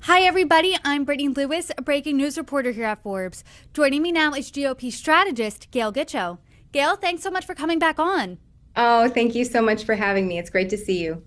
Hi, everybody. I'm Brittany Lewis, a breaking news reporter here at Forbes. Joining me now is GOP strategist Gail Gitcho. Gail, thanks so much for coming back on. Oh, thank you so much for having me. It's great to see you.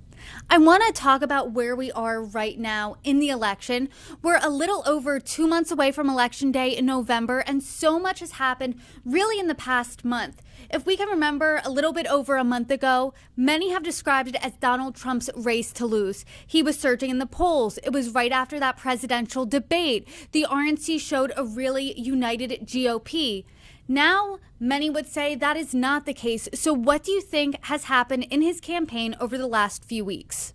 I want to talk about where we are right now in the election. We're a little over 2 months away from Election Day in November, and so much has happened really in the past month. If we can remember a little bit over a month ago, many have described it as Donald Trump's race to lose. He was surging in the polls. It was right after that presidential debate. The RNC showed a really united GOP. Now, many would say that is not the case. So what do you think has happened in his campaign over the last few weeks?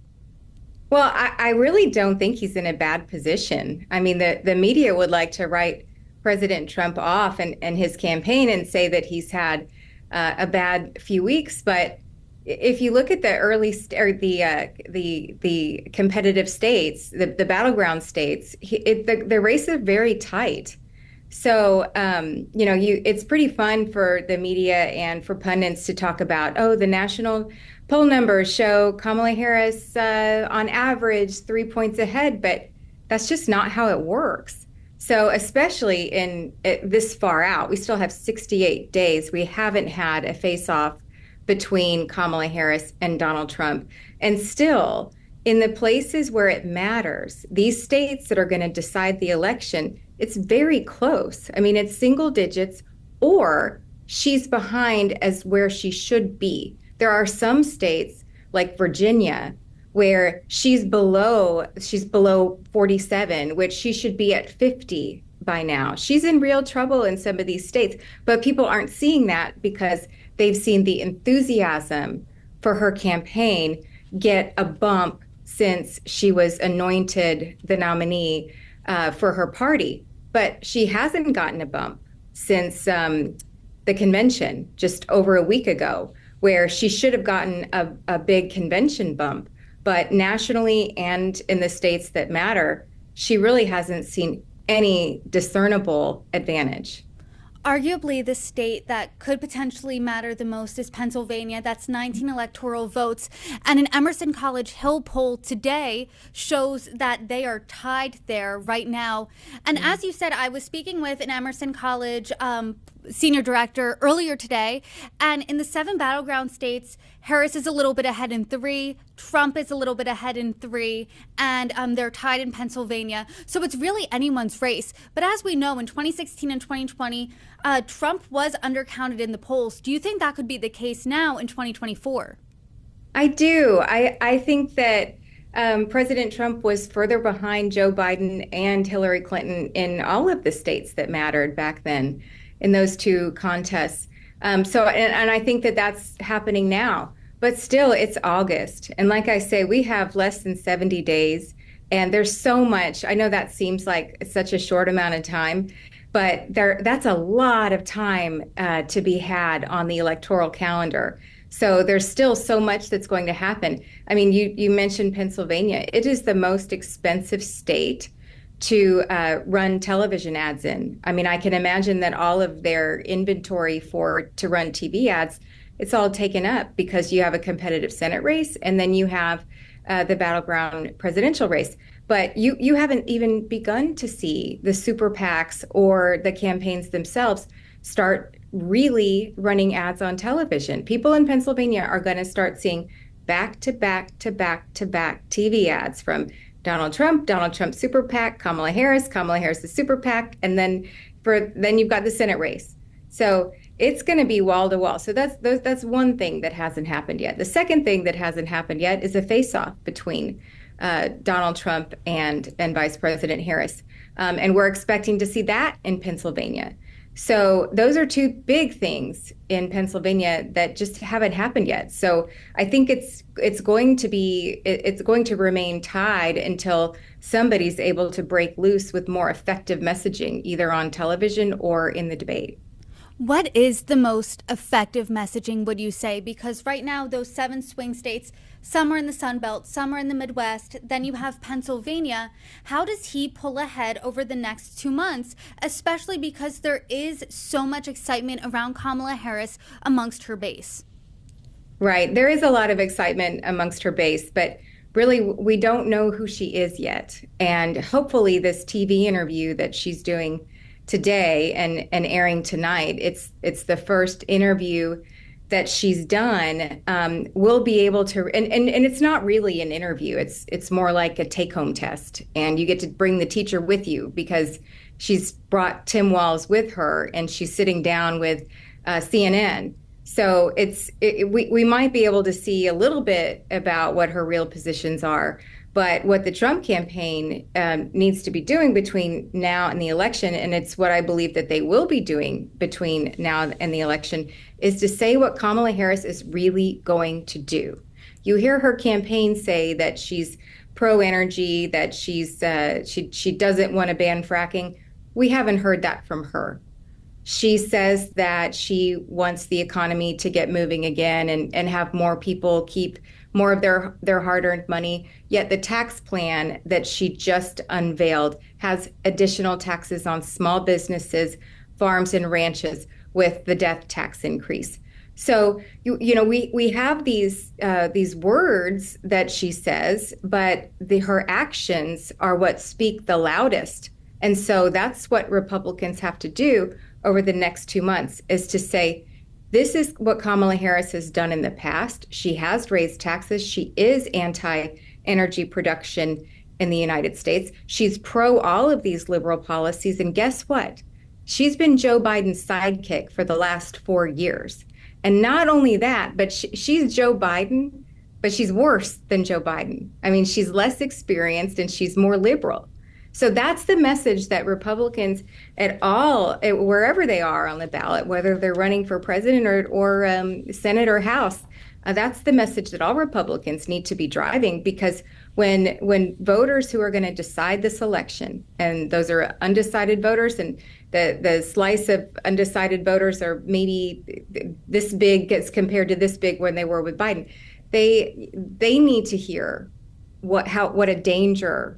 Well, I really don't think he's in a bad position. I mean, the media would like to write President Trump off and his campaign and say that he's had a bad few weeks. But if you look at the or the competitive states, the battleground states, the race is very tight. So, it's pretty fun for the media and for pundits to talk about, oh, the national poll numbers show Kamala Harris on average 3 points ahead, but that's just not how it works. So, especially in this far out, we still have 68 days. We haven't had a face-off between Kamala Harris and Donald Trump. And still, in the places where it matters, these states that are going to decide the election, it's very close. I mean, it's single digits, or she's behind as where she should be. There are some states like Virginia where she's below 47, which she should be at 50 by now. She's in real trouble in some of these states, but people aren't seeing that because they've seen the enthusiasm for her campaign get a bump since she was anointed the nominee for her party. But she hasn't gotten a bump since the convention just over a week ago, where she should have gotten a big convention bump. But nationally and in the states that matter, she really hasn't seen any discernible advantage. Arguably, the state that could potentially matter the most is Pennsylvania. That's 19 electoral votes. And an Emerson College Hill poll today shows that they are tied there right now. And as you said, I was speaking with an Emerson College senior director earlier today, and in the 7 battleground states, Harris is a little bit ahead in 3, Trump is a little bit ahead in 3, and they're tied in Pennsylvania. So it's really anyone's race. But as we know, in 2016 and 2020, Trump was undercounted in the polls. Do you think that could be the case now in 2024? I do. I think that President Trump was further behind Joe Biden and Hillary Clinton in all of the states that mattered back then in those two contests. And I think that that's happening now. But still, it's August. And like I say, we have less than 70 days. And there's so much. I know that seems like such a short amount of time, but that's a lot of time to be had on the electoral calendar. So there's still so much that's going to happen. I mean, you mentioned Pennsylvania. It is the most expensive state to run television ads in. I mean, I can imagine that all of their inventory to run TV ads, it's all taken up because you have a competitive Senate race and then you have the battleground presidential race. But you haven't even begun to see the super PACs or the campaigns themselves start really running ads on television. People in Pennsylvania are going to start seeing back to back to back to back TV ads from Donald Trump super PAC, Kamala Harris the super PAC, and then you've got the Senate race. So it's going to be wall to wall. So that's one thing that hasn't happened yet. The second thing that hasn't happened yet is a face-off between Donald Trump and Vice President Harris, and we're expecting to see that in Pennsylvania. So those are two big things in Pennsylvania that just haven't happened yet. So I think it's going to remain tied until somebody's able to break loose with more effective messaging, either on television or in the debate. What is the most effective messaging, would you say? Because right now, those 7 swing states, some are in the Sun Belt, some are in the Midwest, then you have Pennsylvania. How does he pull ahead over the next 2 months, especially because there is so much excitement around Kamala Harris amongst her base? Right. There is a lot of excitement amongst her base, but really, we don't know who she is yet. And hopefully this TV interview that she's doing today and airing tonight, it's the first interview that she's done. We'll be able to, and it's not really an interview. It's more like a take-home test, and you get to bring the teacher with you because she's brought Tim Walz with her, and she's sitting down with CNN. So we might be able to see a little bit about what her real positions are. But what the Trump campaign needs to be doing between now and the election, and it's what I believe that they will be doing between now and the election, is to say what Kamala Harris is really going to do. You hear her campaign say that she's pro-energy, that she doesn't want to ban fracking. We haven't heard that from her. She says that she wants the economy to get moving again and have more people keep more of their hard-earned money. Yet the tax plan that she just unveiled has additional taxes on small businesses, farms, and ranches with the death tax increase. So we have these words that she says, but her actions are what speak the loudest. And so that's what Republicans have to do over the next 2 months, is to say, this is what Kamala Harris has done in the past. She has raised taxes. She is anti-energy production in the United States. She's pro all of these liberal policies. And guess what? She's been Joe Biden's sidekick for the last 4 years. And not only that, but she's Joe Biden, but she's worse than Joe Biden. I mean, she's less experienced and she's more liberal. So that's the message that Republicans at all, wherever they are on the ballot, whether they're running for president or Senate or House, that's the message that all Republicans need to be driving. Because when voters who are going to decide this election, and those are undecided voters, and the slice of undecided voters are maybe this big as compared to this big when they were with Biden, they need to hear what a danger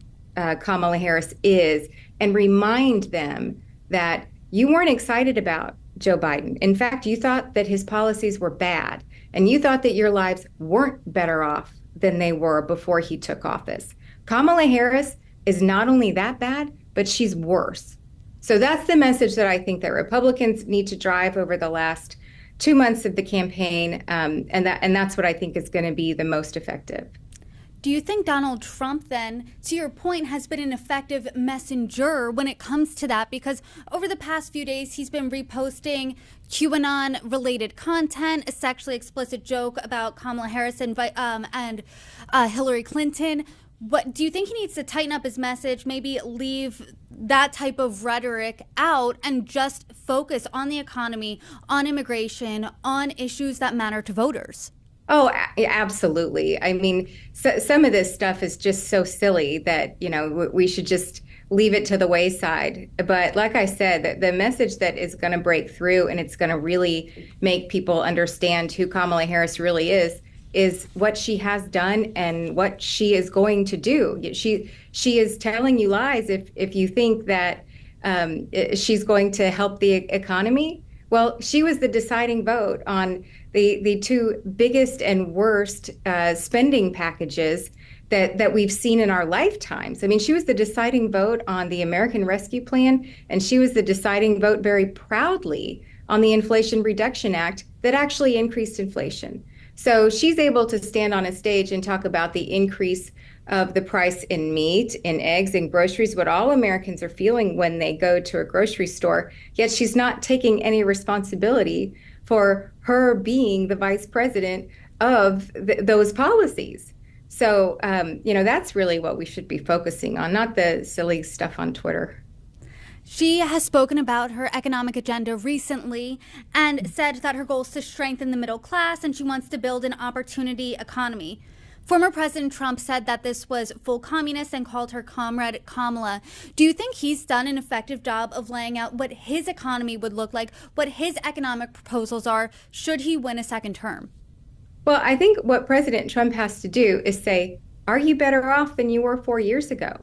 Kamala Harris is, and remind them that you weren't excited about Joe Biden. In fact, you thought that his policies were bad, and you thought that your lives weren't better off than they were before he took office. Kamala Harris is not only that bad, but she's worse. So that's the message that I think that Republicans need to drive over the last 2 months of the campaign, and that's what I think is going to be the most effective. Do you think Donald Trump then, to your point, has been an effective messenger when it comes to that? Because over the past few days, he's been reposting QAnon-related content, a sexually explicit joke about Kamala Harris and Hillary Clinton. What do you think he needs to tighten up his message, maybe leave that type of rhetoric out and just focus on the economy, on immigration, on issues that matter to voters? Oh, absolutely. I mean, some of this stuff is just so silly that, we should just leave it to the wayside. But like I said, the message that is going to break through and it's going to really make people understand who Kamala Harris really is what she has done and what she is going to do. She is telling you lies if you think that she's going to help the economy. Well, she was the deciding vote on the two biggest and worst spending packages that we've seen in our lifetimes. I mean, she was the deciding vote on the American Rescue Plan, and she was the deciding vote very proudly on the Inflation Reduction Act that actually increased inflation. So she's able to stand on a stage and talk about the increase of the price in meat, in eggs, in groceries, what all Americans are feeling when they go to a grocery store. Yet she's not taking any responsibility for her being the vice president of those policies. So, that's really what we should be focusing on, not the silly stuff on Twitter. She has spoken about her economic agenda recently and said that her goal is to strengthen the middle class and she wants to build an opportunity economy. Former President Trump said that this was full communist and called her Comrade Kamala. Do you think he's done an effective job of laying out what his economy would look like, what his economic proposals are, should he win a second term? Well, I think what President Trump has to do is say, are you better off than you were 4 years ago?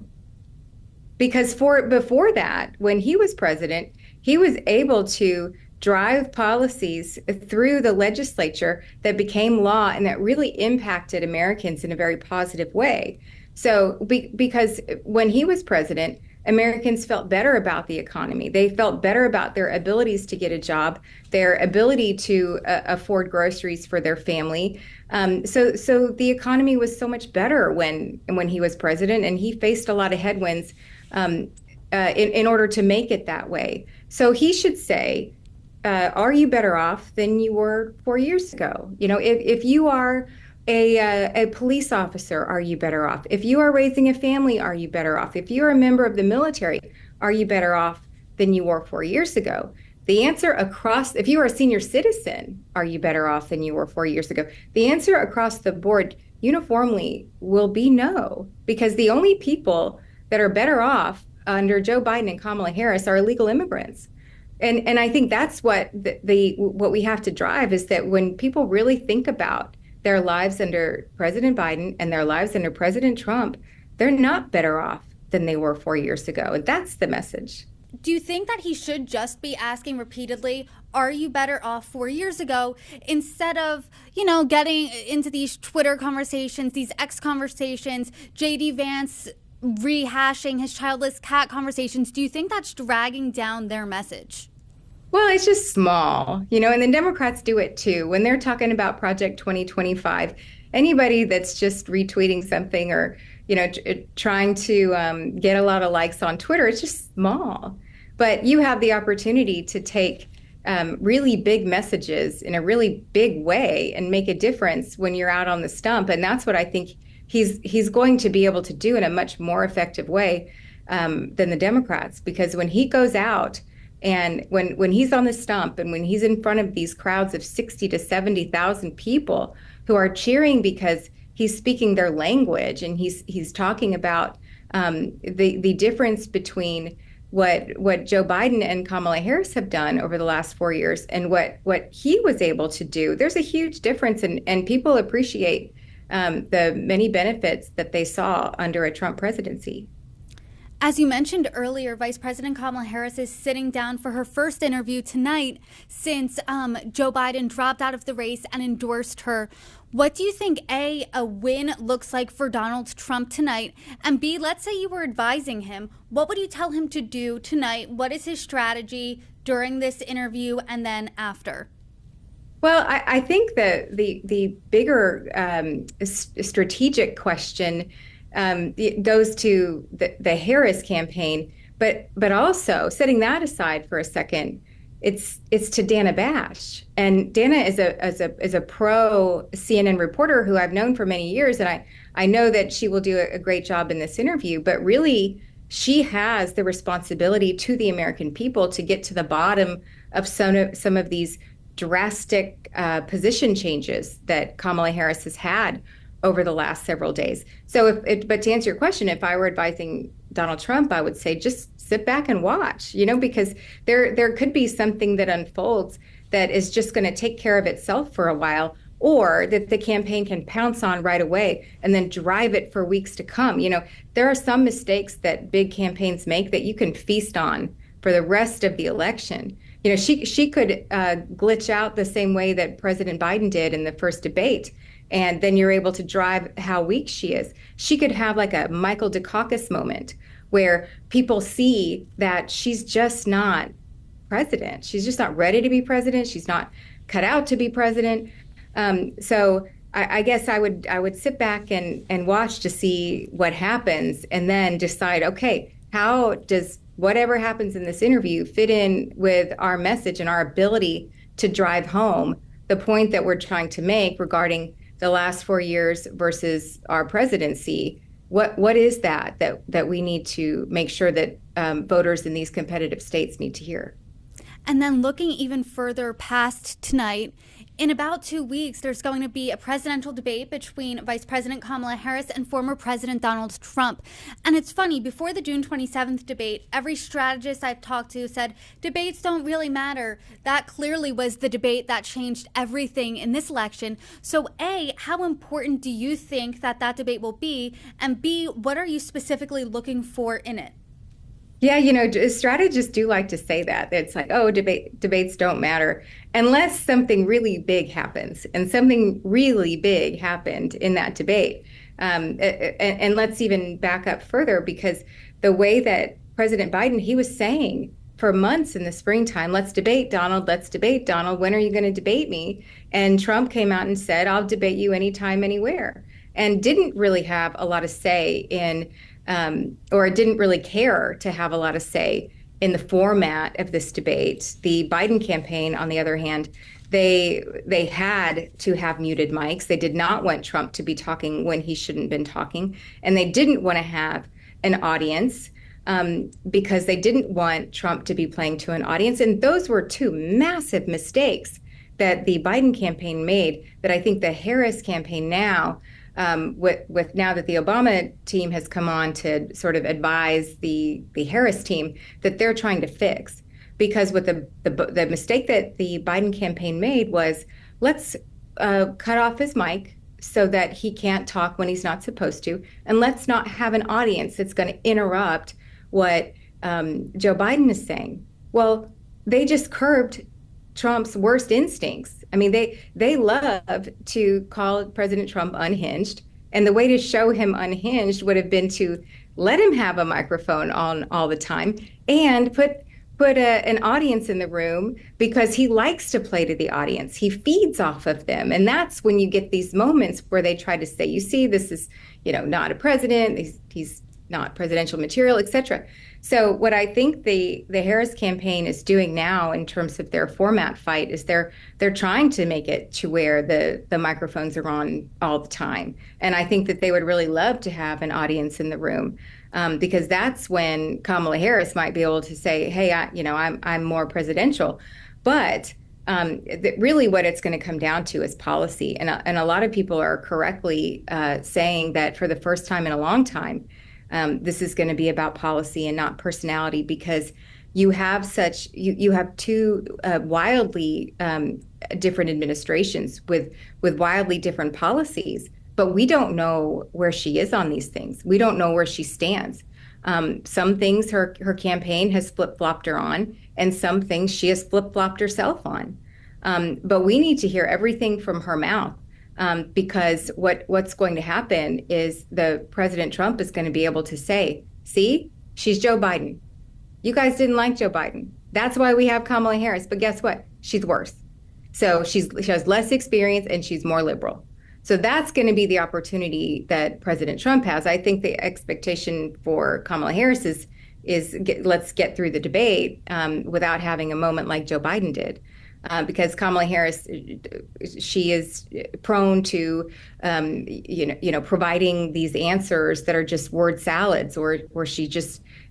Because before that, when he was president, he was able to drive policies through the legislature that became law and that really impacted Americans in a very positive way. So, because when he was president, Americans felt better about the economy. They felt better about their abilities to get a job, their ability to afford groceries for their family. So the economy was so much better when he was president, and he faced a lot of headwinds in order to make it that way. So he should say, are you better off than you were 4 years ago? You know, if you are a police officer, are you better off? If you are raising a family, are you better off? If you're a member of the military, are you better off than you were 4 years ago? The answer across, if you are a senior citizen, are you better off than you were 4 years ago? The answer across the board uniformly will be no, because the only people that are better off under Joe Biden and Kamala Harris are illegal immigrants. And I think that's what what we have to drive, is that when people really think about their lives under President Biden and their lives under President Trump, they're not better off than they were 4 years ago. And that's the message. Do you think that he should just be asking repeatedly, are you better off 4 years ago, instead of, getting into these Twitter conversations, these X conversations, JD Vance rehashing his childless cat conversations? Do you think that's dragging down their message? Well, it's just small, and the Democrats do it too. When they're talking about Project 2025, anybody that's just retweeting something or, trying to get a lot of likes on Twitter, it's just small. But you have the opportunity to take really big messages in a really big way and make a difference when you're out on the stump. And that's what I think he's going to be able to do in a much more effective way than the Democrats, because when he goes out and when he's on the stump and when he's in front of these crowds of 60 to 70,000 people who are cheering because he's speaking their language, and he's talking about the difference between what Joe Biden and Kamala Harris have done over the last 4 years and what he was able to do, there's a huge difference, and people appreciate the many benefits that they saw under a Trump presidency. As you mentioned earlier, Vice President Kamala Harris is sitting down for her first interview tonight since Joe Biden dropped out of the race and endorsed her. What do you think, A, a win looks like for Donald Trump tonight? And B, let's say you were advising him, what would you tell him to do tonight? What is his strategy during this interview and then after? Well, I think the bigger strategic question goes to the Harris campaign, but also setting that aside for a second, it's to Dana Bash, and Dana is a pro CNN reporter who I've known for many years, and I know that she will do a great job in this interview. But really, she has the responsibility to the American people to get to the bottom of some of these drastic position changes that Kamala Harris has had over the last several days. But to answer your question, if I were advising Donald Trump, I would say just sit back and watch, because there could be something that unfolds that is just going to take care of itself for a while, or that the campaign can pounce on right away and then drive it for weeks to come. There are some mistakes that big campaigns make that you can feast on for the rest of the election. She could glitch out the same way that President Biden did in the first debate, and then you're able to drive how weak she is. She could have like a Michael Dukakis moment where people see that she's just not president. She's just not ready to be president. She's not cut out to be president. So I guess I would sit back and watch to see what happens, and then decide, okay, how does whatever happens in this interview fit in with our message and our ability to drive home the point that we're trying to make regarding the last 4 years versus our presidency. What is that we need to make sure that voters in these competitive states need to hear? And then looking even further past tonight, in about 2 weeks, there's going to be a presidential debate between Vice President Kamala Harris and former President Donald Trump. And it's funny, before the June 27th debate, every strategist I've talked to said debates don't really matter. That clearly was the debate that changed everything in this election. So A, how important do you think that debate will be? And B, what are you specifically looking for in it? Yeah, strategists do like to say that. It's like, oh, debates don't matter unless something really big happens, and something really big happened in that debate. And let's even back up further because the way that President Biden, he was saying for months in the springtime, let's debate, Donald, let's debate, Donald, when are you going to debate me? And Trump came out and said, I'll debate you anytime, anywhere, and didn't really have a lot of say in or didn't really care to have a lot of say in the format of this debate. The Biden campaign, on the other hand, they had to have muted mics. They did not want Trump to be talking when he shouldn't have been talking, and they didn't want to have an audience because they didn't want Trump to be playing to an audience. And those were two massive mistakes that the Biden campaign made that I think the Harris campaign now with now that the Obama team has come on to sort of advise the Harris team that they're trying to fix. Because what the mistake that the Biden campaign made was let's cut off his mic so that he can't talk when he's not supposed to, and let's not have an audience that's going to interrupt what Joe Biden is saying. Well, they just curbed Trump's worst instincts. I mean, they love to call President Trump unhinged, and the way to show him unhinged would have been to let him have a microphone on all the time and put an audience in the room because he likes to play to the audience. He feeds off of them, and that's when you get these moments where they try to say, "You see, this is not a president. He's not presidential material, etc." So what I think the Harris campaign is doing now in terms of their format fight is they're trying to make it to where the microphones are on all the time. And I think that they would really love to have an audience in the room because that's when Kamala Harris might be able to say, "Hey, I'm more presidential," but really what it's going to come down to is policy. And a lot of people are correctly saying that for the first time in a long time, this is going to be about policy and not personality because you have two wildly different administrations with wildly different policies, but we don't know where she is on these things. We don't know where she stands. Some things her campaign has flip-flopped her on, and some things she has flip-flopped herself on. But we need to hear everything from her mouth. Because what's going to happen is the President Trump is going to be able to say, see, she's Joe Biden. You guys didn't like Joe Biden. That's why we have Kamala Harris. But guess what? She's worse. So she has less experience and she's more liberal. So that's going to be the opportunity that President Trump has. I think the expectation for Kamala Harris is let's get through the debate without having a moment like Joe Biden did. Because Kamala Harris, she is prone to, providing these answers that are just word salads, or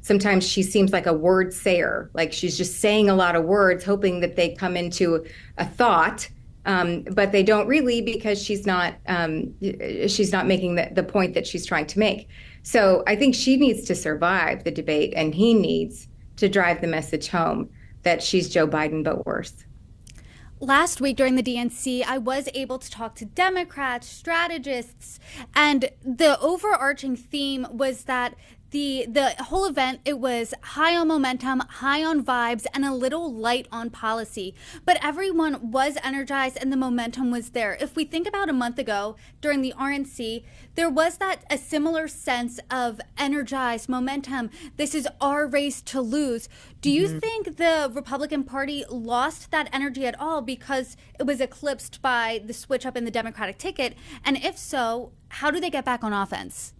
sometimes she seems like a word sayer, like she's just saying a lot of words, hoping that they come into a thought, but they don't really because she's not making the point that she's trying to make. So I think she needs to survive the debate, and he needs to drive the message home that she's Joe Biden, but worse. Last week during the DNC, I was able to talk to Democrats, strategists, and the overarching theme was that the whole event, it was high on momentum, high on vibes, and a little light on policy. But everyone was energized and the momentum was there. If we think about a month ago during the RNC, there was a similar sense of energized momentum. This is our race to lose. Do you think the Republican Party lost that energy at all because it was eclipsed by the switch up in the Democratic ticket? And if so, how do they get back on offense?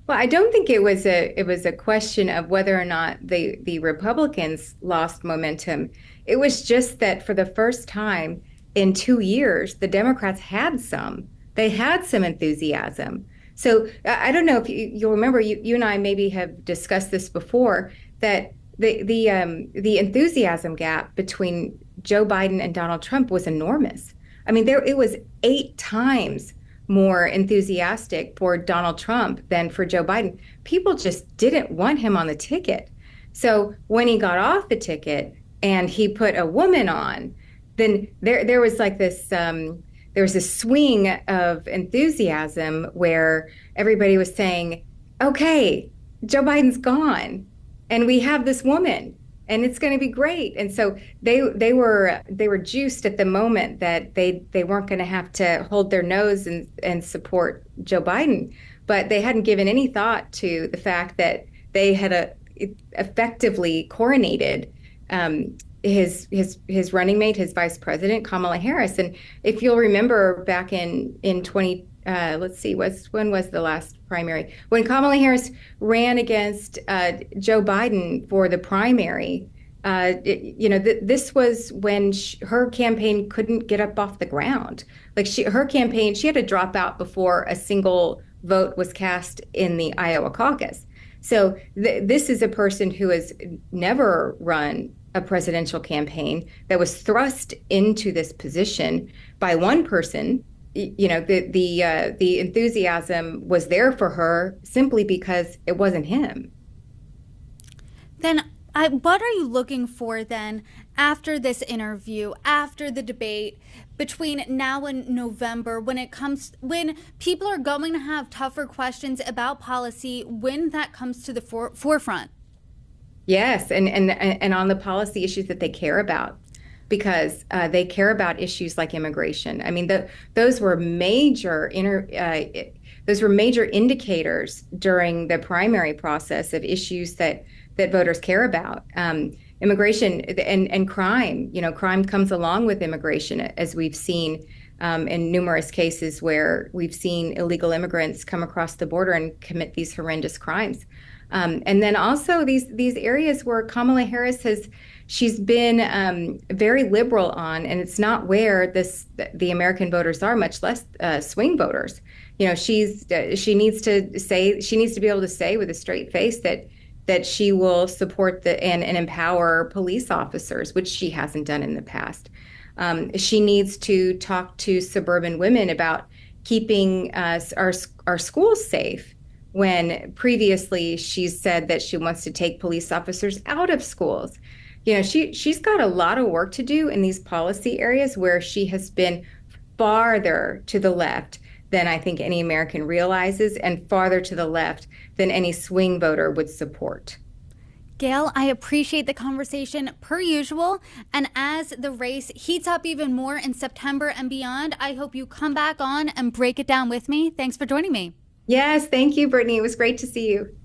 Well, I don't think it was a question of whether or not the Republicans lost momentum. It was just that for the first time in 2 years, the Democrats had some. They had some enthusiasm. So I don't know if you'll remember, you and I maybe have discussed this before, that the enthusiasm gap between Joe Biden and Donald Trump was enormous. I mean, it was 8 times more enthusiastic for Donald Trump than for Joe Biden. People just didn't want him on the ticket. So when he got off the ticket and he put a woman on, then there was like this there was a swing of enthusiasm where everybody was saying, okay, Joe Biden's gone. and we have this woman, and it's going to be great. And so they were juiced at the moment that they weren't going to have to hold their nose and support Joe Biden, but they hadn't given any thought to the fact that they had effectively coronated his running mate, his vice president, Kamala Harris. And if you'll remember back in 20, let's see, when was the last primary? When Kamala Harris ran against Joe Biden for the primary, this was when her campaign couldn't get up off the ground. Like her campaign, she had to drop out before a single vote was cast in the Iowa caucus. So this is a person who has never run a presidential campaign, that was thrust into this position by one person. The enthusiasm was there for her simply because it wasn't him. Then what are you looking for then after this interview, after the debate, between now and November, when people are going to have tougher questions about policy, when that comes to the forefront? Yes, and on the policy issues that they care about, because they care about issues like immigration. I mean, those were major indicators during the primary process of issues that voters care about. Immigration and crime. Crime comes along with immigration, as we've seen in numerous cases where we've seen illegal immigrants come across the border and commit these horrendous crimes. And then also these areas where Kamala Harris she's been very liberal on, and it's not where the American voters are, much less swing voters. She needs to be able to say with a straight face that she will support and empower police officers, which she hasn't done in the past. She needs to talk to suburban women about keeping our schools safe, when previously she's said that she wants to take police officers out of schools. She's got a lot of work to do in these policy areas where she has been farther to the left than I think any American realizes, and farther to the left than any swing voter would support. Gail, I appreciate the conversation per usual. And as the race heats up even more in September and beyond, I hope you come back on and break it down with me. Thanks for joining me. Yes, thank you, Brittany. It was great to see you.